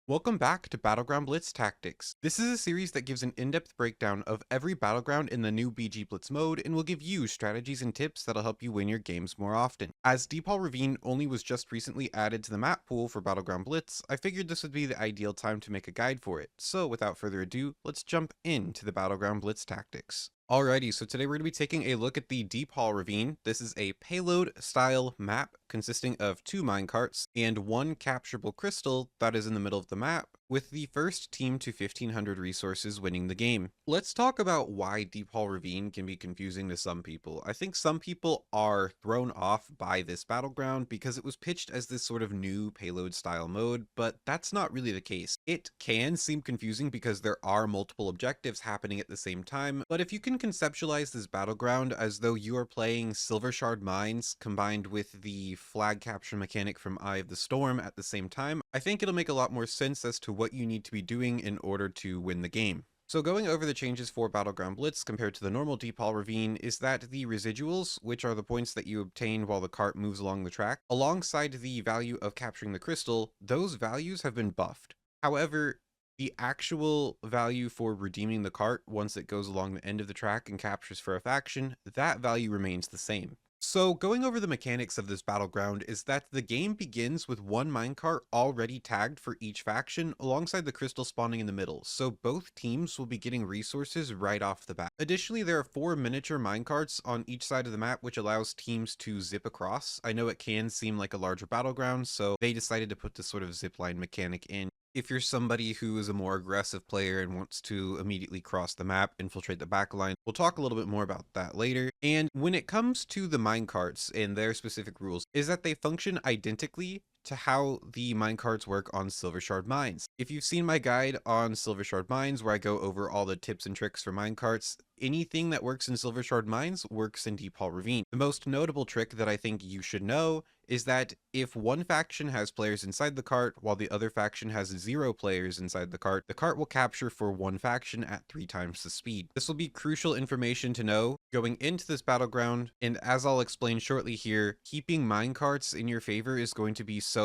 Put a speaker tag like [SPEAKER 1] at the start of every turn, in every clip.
[SPEAKER 1] Welcome back to Battleground Blitz Tactics. This is a series that gives an in-depth breakdown of every battleground in the new BG Blitz mode and will give you strategies and tips that'll help you win your games more often. As Deephaul Ravine only was just recently added to the map pool for Battleground Blitz, I figured this would be the ideal time to make a guide for it. So without further ado, let's jump into the Battleground Blitz Tactics. Alrighty, so today we're going to be taking a look at the Deephaul Ravine. This is a payload style map consisting of 2 minecarts and 1 capturable crystal that is in the middle of the map, with the first team to 1500 resources winning the game. Let's talk about why Deephaul Ravine can be confusing to some people. I think some people are thrown off by this battleground because it was pitched as this sort of new payload style mode, but that's not really the case. It can seem confusing because there are multiple objectives happening at the same time, but if you can conceptualize this battleground as though you are playing Silver Shard Mines combined with the flag capture mechanic from Eye of the Storm at the same time, I think it'll make a lot more sense as to what you need to be doing in order to win the game. So going over the changes for Battleground Blitz compared to the normal Deephaul Ravine is that the residuals, which are the points that you obtain while the cart moves along the track, alongside the value of capturing the crystal, those values have been buffed. However, the actual value for redeeming the cart once it goes along the end of the track and captures for a faction, that value remains the same. So going over the mechanics of this battleground is that the game begins with 1 minecart already tagged for each faction alongside the crystal spawning in the middle, so both teams will be getting resources right off the bat. Additionally, there are 4 miniature minecarts on each side of the map, which allows teams to zip across. I know it can seem like a larger battleground, so they decided to put this sort of zipline mechanic in. If you're somebody who is a more aggressive player and wants to immediately cross the map, infiltrate the backline, we'll talk a little bit more about that later. And when it comes to the minecarts and their specific rules, is that they function identically to how the minecarts work on Silver Shard Mines. If you've seen my guide on Silver Shard Mines where I go over all the tips and tricks for minecarts, anything that works in Silver Shard Mines works in Deephaul Ravine. The most notable trick that I think you should know is that if one faction has players inside the cart while the other faction has 0 players inside the cart will capture for one faction at 3 times the speed. This will be crucial information to know going into this battleground, and as I'll explain shortly here, keeping minecarts in your favor is going to be so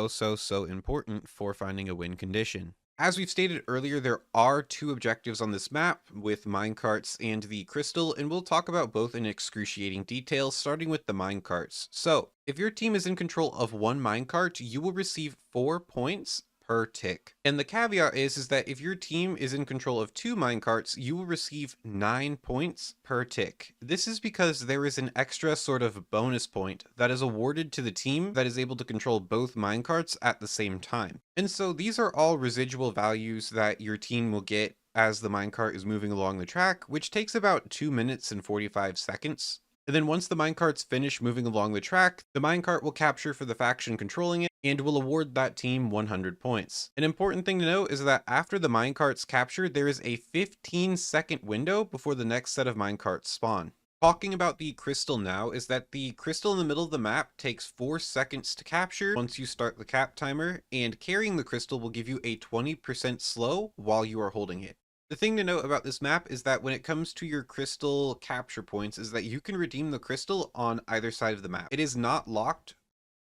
[SPEAKER 1] important for finding a win condition. As we've stated earlier, there are 2 objectives on this map with minecarts and the crystal, and we'll talk about both in excruciating detail, starting with the minecarts. So, if your team is in control of 1 minecart, you will receive 4 points per tick. And the caveat is that if your team is in control of 2 minecarts, you will receive 9 points per tick. This is because there is an extra sort of bonus point that is awarded to the team that is able to control both minecarts at the same time. And so these are all residual values that your team will get as the minecart is moving along the track, which takes about 2 minutes and 45 seconds. And then once the minecarts finish moving along the track, the minecart will capture for the faction controlling it and will award that team 100 points. An important thing to note is that after the minecarts capture, there is a 15-second window before the next set of minecarts spawn. Talking about the crystal now is that the crystal in the middle of the map takes 4 seconds to capture once you start the cap timer, and carrying the crystal will give you a 20% slow while you are holding it. The thing to note about this map is that when it comes to your crystal capture points is that you can redeem the crystal on either side of the map. It is not locked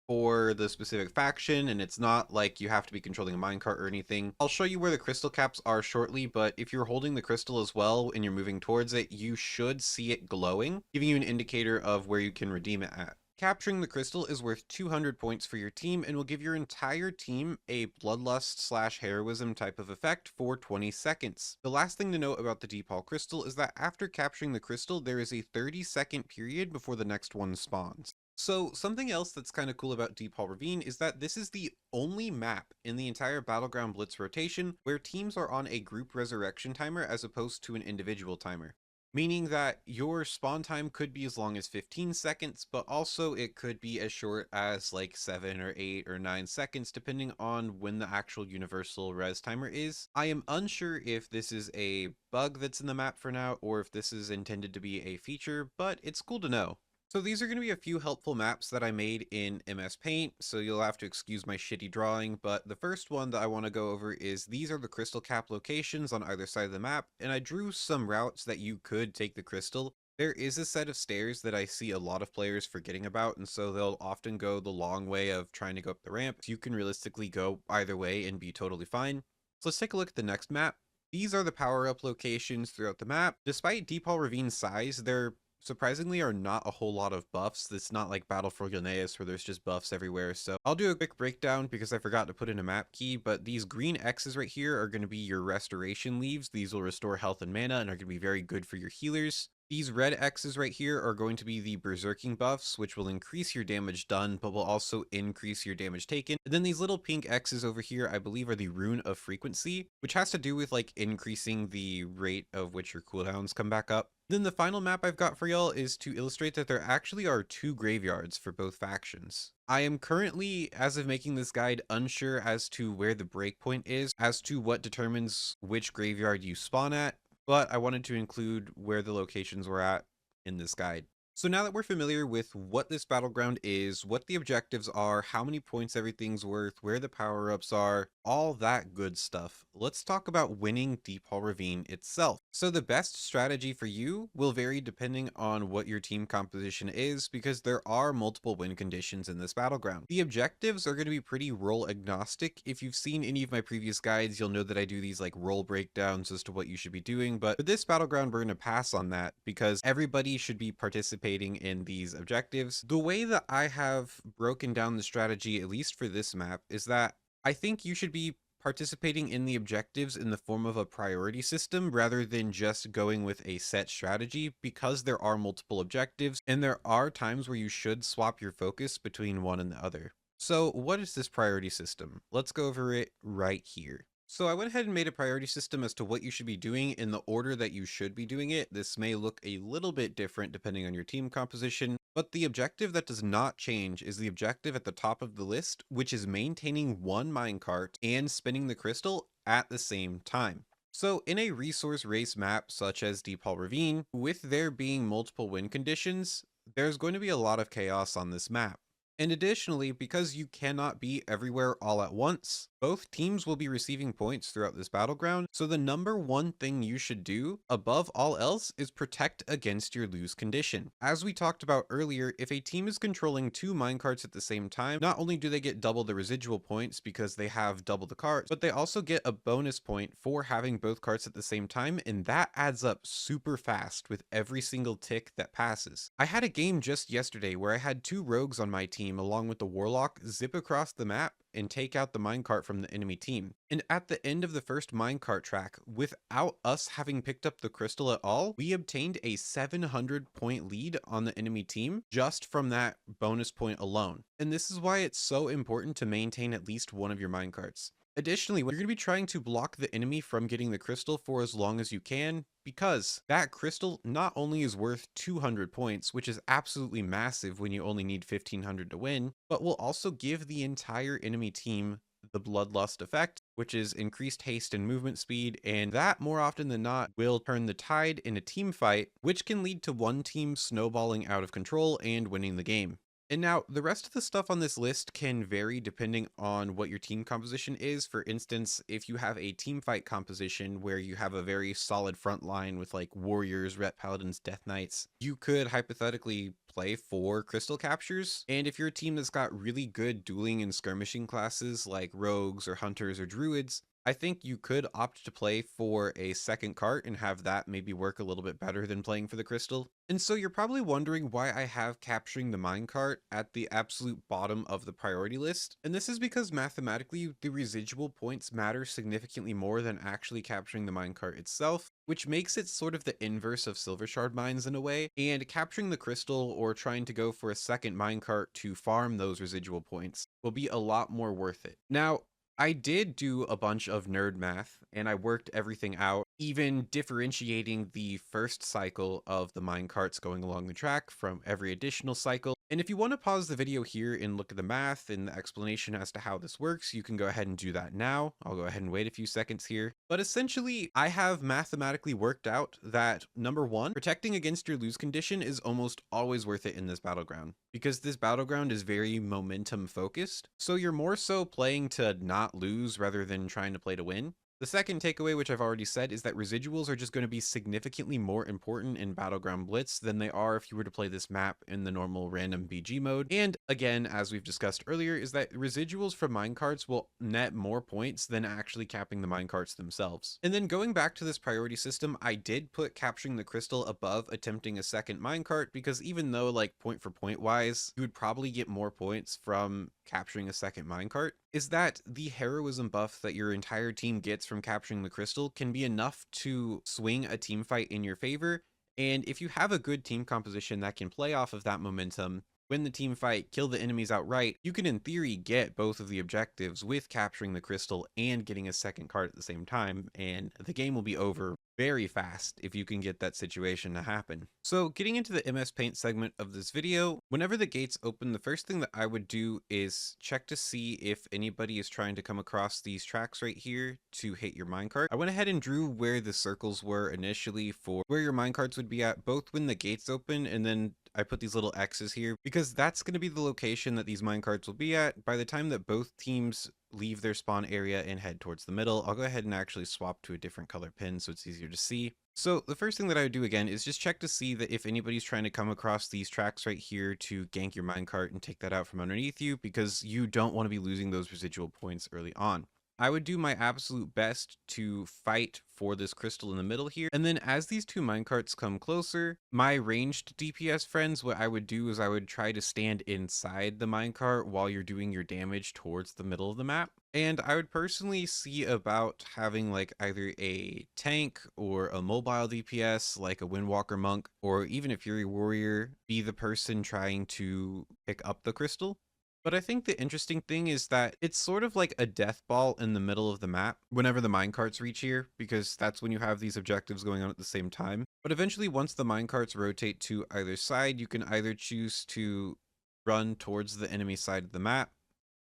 [SPEAKER 1] for the specific faction, and it's not like you have to be controlling a minecart or anything. I'll show you where the crystal caps are shortly, but if you're holding the crystal as well and you're moving towards it, you should see it glowing, giving you an indicator of where you can redeem it at. Capturing the crystal is worth 200 points for your team and will give your entire team a bloodlust/heroism type of effect for 20 seconds. The last thing to note about the Deephaul crystal is that after capturing the crystal, there is a 30-second period before the next one spawns. So something else that's kind of cool about Deephaul Ravine is that this is the only map in the entire Battleground Blitz rotation where teams are on a group resurrection timer as opposed to an individual timer. Meaning that your spawn time could be as long as 15 seconds, but also it could be as short as like 7 or 8 or 9 seconds, depending on when the actual universal res timer is. I am unsure if this is a bug that's in the map for now, or if this is intended to be a feature, but it's cool to know. So these are going to be a few helpful maps that I made in MS Paint, so you'll have to excuse my shitty drawing, but the first one that I want to go over is these are the crystal cap locations on either side of the map, and I drew some routes that you could take the crystal. There is a set of stairs that I see a lot of players forgetting about, and so they'll often go the long way of trying to go up the ramp. You can realistically go either way and be totally fine. So let's take a look at the next map. These are the power-up locations throughout the map. Despite Deephaul Ravine's size, there surprisingly are not a whole lot of buffs. It's not like Battle for Gilneas where there's just buffs everywhere. So I'll do a quick breakdown because I forgot to put in a map key, but these green X's right here are going to be your restoration leaves. These will restore health and mana and are going to be very good for your healers. These red X's right here are going to be the berserking buffs, which will increase your damage done, but will also increase your damage taken. And then these little pink X's over here, I believe are the rune of frequency, which has to do with like increasing the rate of which your cooldowns come back up. Then the final map I've got for y'all is to illustrate that there actually are 2 graveyards for both factions. I am currently, as of making this guide, unsure as to where the breakpoint is, as to what determines which graveyard you spawn at, but I wanted to include where the locations were at in this guide. So now that we're familiar with what this battleground is, what the objectives are, how many points everything's worth, where the power-ups are, all that good stuff, let's talk about winning Deephaul Ravine itself. So the best strategy for you will vary depending on what your team composition is, because there are multiple win conditions in this battleground. The objectives are going to be pretty role agnostic. If you've seen any of my previous guides, you'll know that I do these like role breakdowns as to what you should be doing, but for this battleground, we're going to pass on that because everybody should be participating in these objectives. The way that I have broken down the strategy, at least for this map, is that I think you should be participating in the objectives in the form of a priority system rather than just going with a set strategy, because there are multiple objectives and there are times where you should swap your focus between one and the other. So what is this priority system? Let's go over it right here. So I went ahead and made a priority system as to what you should be doing in the order that you should be doing it. This may look a little bit different depending on your team composition, but the objective that does not change is the objective at the top of the list, which is maintaining 1 minecart and spinning the crystal at the same time. So in a resource race map such as Deephaul Ravine, with there being multiple win conditions, there's going to be a lot of chaos on this map. And additionally, because you cannot be everywhere all at once, both teams will be receiving points throughout this battleground, so the number one thing you should do, above all else, is protect against your lose condition. As we talked about earlier, if a team is controlling 2 minecarts at the same time, not only do they get double the residual points because they have double the carts, but they also get a bonus point for having both carts at the same time, and that adds up super fast with every single tick that passes. I had a game just yesterday where I had 2 rogues on my team along with the warlock zip across the map and take out the minecart from the enemy team. And at the end of the first minecart track, without us having picked up the crystal at all, we obtained a 700 point lead on the enemy team just from that bonus point alone. And this is why it's so important to maintain at least one of your minecarts. Additionally, you're going to be trying to block the enemy from getting the crystal for as long as you can, because that crystal not only is worth 200 points, which is absolutely massive when you only need 1500 to win, but will also give the entire enemy team the bloodlust effect, which is increased haste and movement speed, and that more often than not will turn the tide in a team fight, which can lead to one team snowballing out of control and winning the game. And now, the rest of the stuff on this list can vary depending on what your team composition is. For instance, if you have a team fight composition where you have a very solid front line with like warriors, ret paladins, death knights, you could hypothetically play 4 crystal captures. And if you're a team that's got really good dueling and skirmishing classes like rogues or hunters or druids, I think you could opt to play for a second cart and have that maybe work a little bit better than playing for the crystal. And so you're probably wondering why I have capturing the minecart at the absolute bottom of the priority list. And this is because mathematically, the residual points matter significantly more than actually capturing the minecart itself, which makes it sort of the inverse of silver shard mines in a way. And capturing the crystal or trying to go for a second minecart to farm those residual points will be a lot more worth it. Now, I did do a bunch of nerd math and I worked everything out, even differentiating the first cycle of the minecarts going along the track from every additional cycle. And if you want to pause the video here and look at the math and the explanation as to how this works, you can go ahead and do that now. I'll go ahead and wait a few seconds here. But essentially, I have mathematically worked out that number one, protecting against your lose condition is almost always worth it in this battleground, because this battleground is very momentum focused. So you're more so playing to not lose rather than trying to play to win. The second takeaway, which I've already said, is that residuals are just going to be significantly more important in Battleground Blitz than they are if you were to play this map in the normal random BG mode. And again, as we've discussed earlier, is that residuals from minecarts will net more points than actually capping the minecarts themselves. And then going back to this priority system, I did put capturing the crystal above attempting a second minecart, because even though like point for point wise, you would probably get more points from capturing a second minecart, is that the heroism buff that your entire team gets from capturing the crystal can be enough to swing a team fight in your favor. And if you have a good team composition that can play off of that momentum, win the team fight, kill the enemies outright, you can in theory get both of the objectives with capturing the crystal and getting a second card at the same time, and the game will be over very fast if you can get that situation to happen. So getting into the MS Paint segment of this video, whenever the gates open, the first thing that I would do is check to see if anybody is trying to come across these tracks right here to hit your minecart. I went ahead and drew where the circles were initially for where your minecarts would be at, both when the gates open, and then I put these little X's here because that's going to be the location that these minecarts will be at by the time that both teams leave their spawn area and head towards the middle. I'll go ahead and actually swap to a different color pin so it's easier to see. So the first thing that I would do again is just check to see that if anybody's trying to come across these tracks right here to gank your minecart and take that out from underneath you, because you don't want to be losing those residual points early on. I would do my absolute best to fight for this crystal in the middle here. And then as these two minecarts come closer, my ranged DPS friends, what I would do is I would try to stand inside the minecart while you're doing your damage towards the middle of the map. And I would personally see about having like either a tank or a mobile DPS like a Windwalker Monk, or even a Fury Warrior, be the person trying to pick up the crystal. But I think the interesting thing is that it's sort of like a death ball in the middle of the map whenever the minecarts reach here, because that's when you have these objectives going on at the same time. But eventually, once the minecarts rotate to either side, you can either choose to run towards the enemy side of the map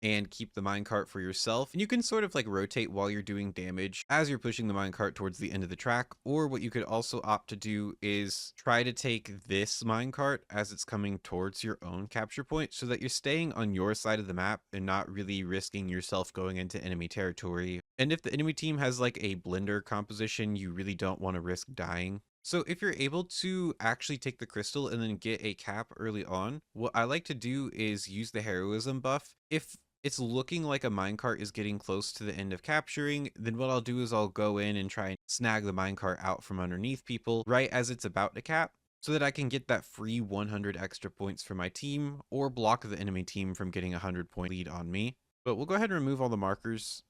[SPEAKER 1] and keep the minecart for yourself. And you can sort of like rotate while you're doing damage as you're pushing the minecart towards the end of the track. Or what you could also opt to do is try to take this minecart as it's coming towards your own capture point, so that you're staying on your side of the map and not really risking yourself going into enemy territory. And if the enemy team has like a blender composition, you really don't want to risk dying. So if you're able to actually take the crystal and then get a cap early on, what I like to do is use the heroism buff. If it's looking like a minecart is getting close to the end of capturing, then what I'll do is I'll go in and try and snag the minecart out from underneath people right as it's about to cap, so that I can get that free 100 extra points for my team, or block the enemy team from getting a 100-point lead on me. But we'll go ahead and remove all the markers.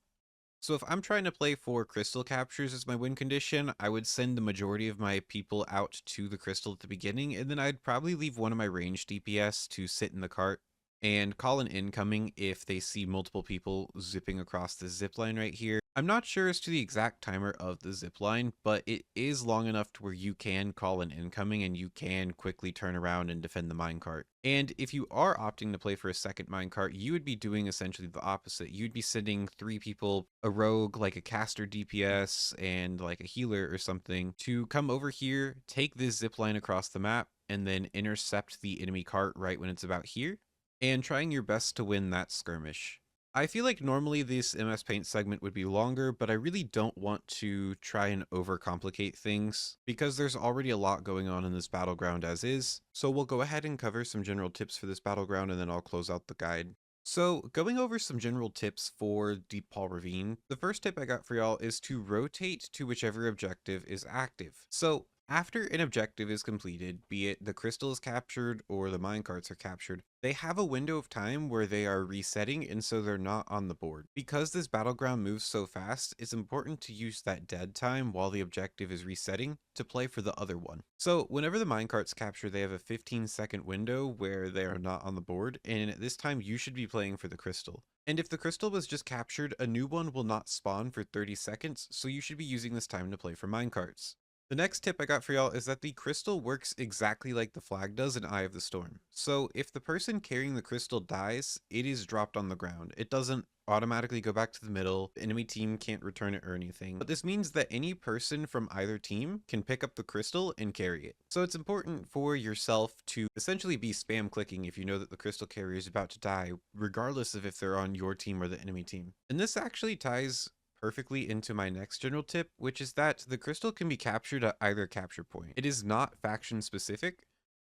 [SPEAKER 1] So if I'm trying to play for crystal captures as my win condition, I would send the majority of my people out to the crystal at the beginning, and then I'd probably leave one of my ranged DPS to sit in the cart and call an incoming if they see multiple people zipping across the zip line right here. I'm not sure as to the exact timer of the zip line, but it is long enough to where you can call an incoming and you can quickly turn around and defend the minecart. And if you are opting to play for a second minecart, you would be doing essentially the opposite. You'd be sending 3 people, a rogue, like a caster DPS, and like a healer or something, to come over here, take this zip line across the map, and then intercept the enemy cart right when it's about here, and trying your best to win that skirmish. I feel like normally this MS Paint segment would be longer, but I really don't want to try and overcomplicate things because there's already a lot going on in this battleground as is. So we'll go ahead and cover some general tips for this battleground, and then I'll close out the guide. So going over some general tips for Deephaul Ravine, the first tip I got for y'all is to rotate to whichever objective is active. So after an objective is completed, be it the crystal is captured or the minecarts are captured, they have a window of time where they are resetting, and so they're not on the board. Because this battleground moves so fast, it's important to use that dead time while the objective is resetting to play for the other one. So whenever the minecarts capture, they have a 15-second window where they are not on the board, and at this time you should be playing for the crystal. And if the crystal was just captured, a new one will not spawn for 30 seconds, so you should be using this time to play for minecarts. The next tip I got for y'all is that the crystal works exactly like the flag does in Eye of the Storm. So if the person carrying the crystal dies, it is dropped on the ground. It doesn't automatically go back to the middle. The enemy team can't return it or anything. But this means that any person from either team can pick up the crystal and carry it. So it's important for yourself to essentially be spam clicking if you know that the crystal carrier is about to die, regardless of if they're on your team or the enemy team. And this actually ties perfectly into my next general tip, which is that the crystal can be captured at either capture point. It is not faction specific.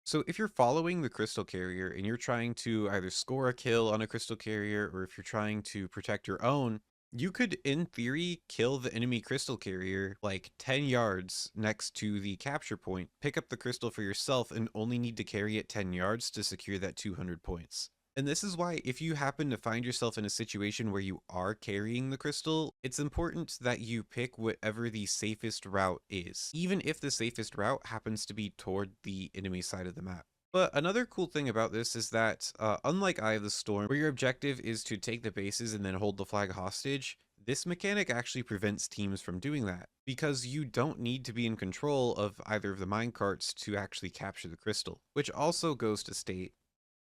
[SPEAKER 1] So if you're following the crystal carrier and you're trying to either score a kill on a crystal carrier, or if you're trying to protect your own, you could, in theory, kill the enemy crystal carrier like 10 yards next to the capture point, pick up the crystal for yourself, and only need to carry it 10 yards to secure that 200 points. And this is why, if you happen to find yourself in a situation where you are carrying the crystal, it's important that you pick whatever the safest route is, even if the safest route happens to be toward the enemy side of the map. But another cool thing about this is that, unlike Eye of the Storm, where your objective is to take the bases and then hold the flag hostage, this mechanic actually prevents teams from doing that, because you don't need to be in control of either of the minecarts to actually capture the crystal, which also goes to state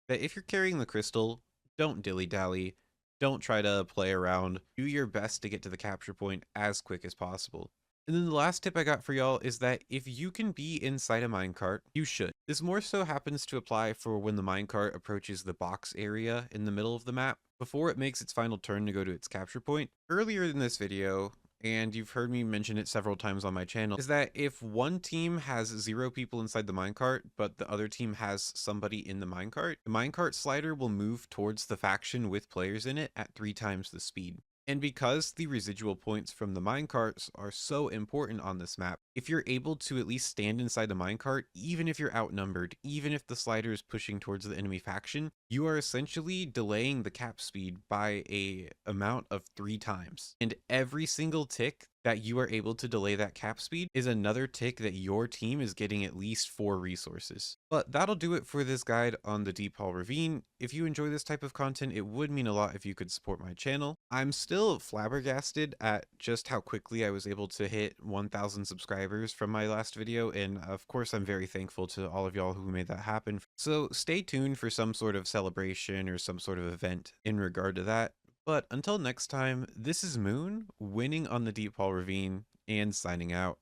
[SPEAKER 1] that if you're carrying the crystal, don't dilly-dally, don't try to play around, do your best to get to the capture point as quick as possible. And then the last tip I got for y'all is that if you can be inside a minecart, you should. This more so happens to apply for when the minecart approaches the box area in the middle of the map, before it makes its final turn to go to its capture point. Earlier in this video, and you've heard me mention it several times on my channel, is that if one team has 0 people inside the minecart, but the other team has somebody in the minecart slider will move towards the faction with players in it at 3 times the speed. And because the residual points from the minecarts are so important on this map, if you're able to at least stand inside the minecart, even if you're outnumbered, even if the slider is pushing towards the enemy faction, you are essentially delaying the cap speed by a amount of 3 times. And every single tick that you are able to delay that cap speed is another tick that your team is getting at least 4 resources. But that'll do it for this guide on the Deephaul Ravine. If you enjoy this type of content, it would mean a lot if you could support my channel. I'm still flabbergasted at just how quickly I was able to hit 1,000 subscribers from my last video, and of course I'm very thankful to all of y'all who made that happen. So stay tuned for some sort of celebration or some sort of event in regard to that. But until next time, this is Moon, winning on the Deephaul Ravine, and signing out.